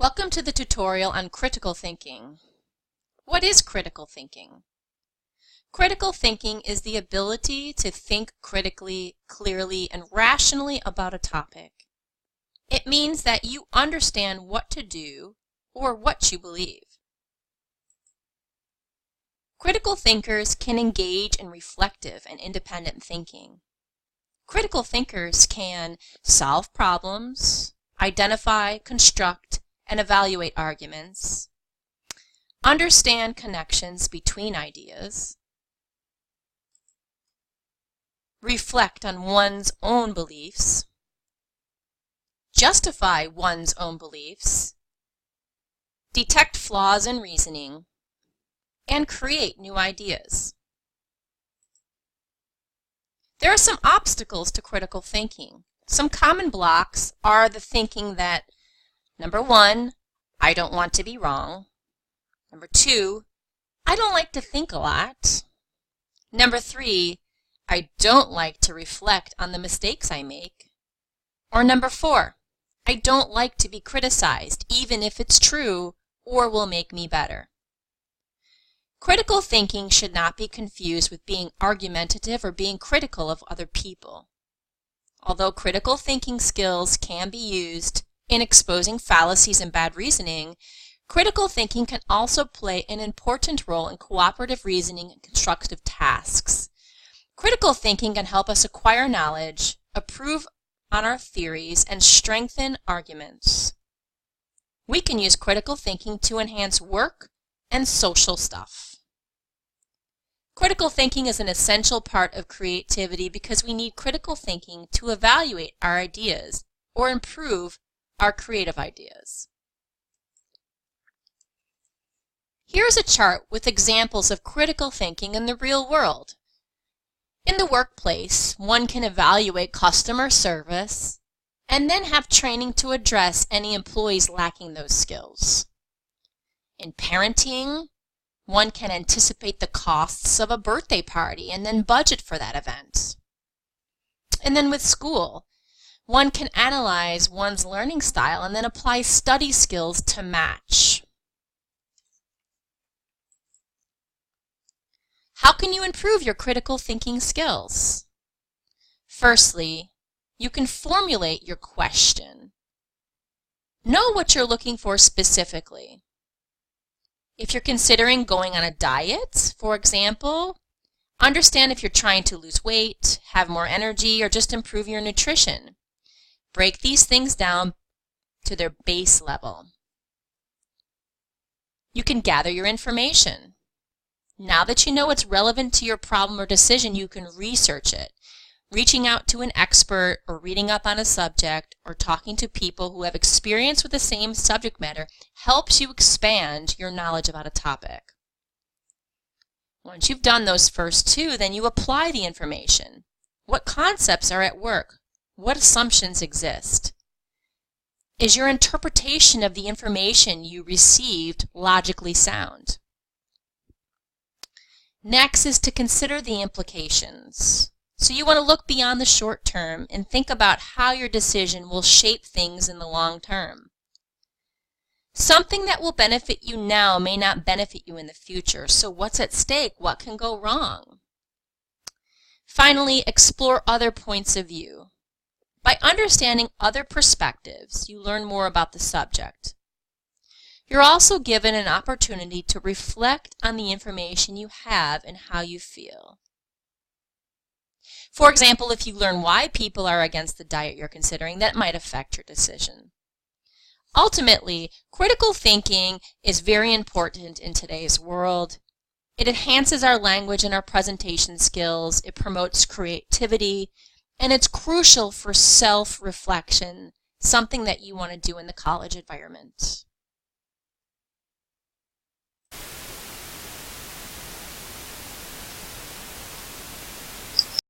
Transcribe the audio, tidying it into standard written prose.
Welcome to the tutorial on critical thinking. What is critical thinking? Critical thinking is the ability to think critically, clearly, and rationally about a topic. It means that you understand what to do or what you believe. Critical thinkers can engage in reflective and independent thinking. Critical thinkers can solve problems, identify, construct, and evaluate arguments, understand connections between ideas, reflect on one's own beliefs, justify one's own beliefs, detect flaws in reasoning, and create new ideas. There are some obstacles to critical thinking. Some common blocks are the thinking that number 1, I don't want to be wrong. Number 2, I don't like to think a lot. Number 3, I don't like to reflect on the mistakes I make. Or number 4, I don't like to be criticized, even if it's true or will make me better. Critical thinking should not be confused with being argumentative or being critical of other people. Although critical thinking skills can be used in exposing fallacies and bad reasoning, critical thinking can also play an important role in cooperative reasoning and constructive tasks. Critical thinking can help us acquire knowledge, improve on our theories, and strengthen arguments. We can use critical thinking to enhance work and social stuff. Critical thinking is an essential part of creativity because we need critical thinking to evaluate our ideas or improve our creative ideas. Here's a chart with examples of critical thinking in the real world. In the workplace, one can evaluate customer service and then have training to address any employees lacking those skills. In parenting, one can anticipate the costs of a birthday party and then budget for that event. And then with school, one can analyze one's learning style and then apply study skills to match. How can you improve your critical thinking skills? Firstly, you can formulate your question. Know what you're looking for specifically. If you're considering going on a diet, for example, understand if you're trying to lose weight, have more energy, or just improve your nutrition. Break these things down to their base level. You can gather your information. Now that you know what's relevant to your problem or decision, you can research it. Reaching out to an expert or reading up on a subject or talking to people who have experience with the same subject matter helps you expand your knowledge about a topic. Once you've done those first two, then you apply the information. What concepts are at work? What assumptions exist? Is your interpretation of the information you received logically sound? Next is to consider the implications. So you want to look beyond the short term and think about how your decision will shape things in the long term. Something that will benefit you now may not benefit you in the future, so what's at stake? What can go wrong? Finally, explore other points of view. By understanding other perspectives, you learn more about the subject. You're also given an opportunity to reflect on the information you have and how you feel. For example, if you learn why people are against the diet you're considering, that might affect your decision. Ultimately, critical thinking is very important in today's world. It enhances our language and our presentation skills. It promotes creativity. And it's crucial for self-reflection, something that you want to do in the college environment.